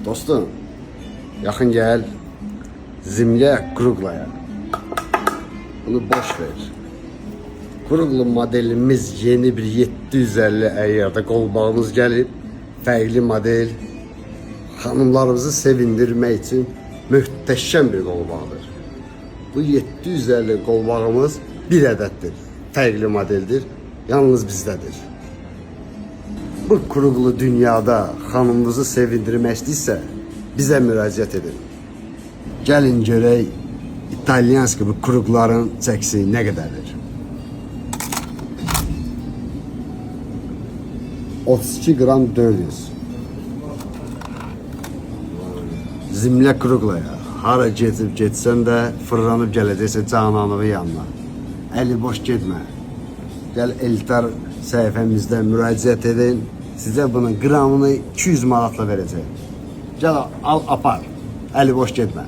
Dostum, yakın gel. Zimle Krugla'ya. Bunu boş ver. Kruglu modelimiz yeni bir 750 əyyarda qolbağımız gəlib. Fərqli model. Hanımlarımızı sevindirmək üçün möhtəşəm bir qolbağdır. Bu 750 qolbağımız bir ədəddir. Fərqli modeldir. Yalnız bizdədir. Bu Kruglu dünyada hanımınızı sevindirmək istəyirsə bizə müraciət edin. Gəlin görək İtalyanski bu Krugların çəkisi nə qədərdir? 32 gram 400. Zimlə Kruglaya. Hara getsən də fırlanıb gələcəksə Cananın yanına. Əli boş getmə. Gəl Eltar səhifəmizdə müraciət edin. Sizə bunun qramını 200 manatla verəcək. Gəl al apar. Əli boş getmə.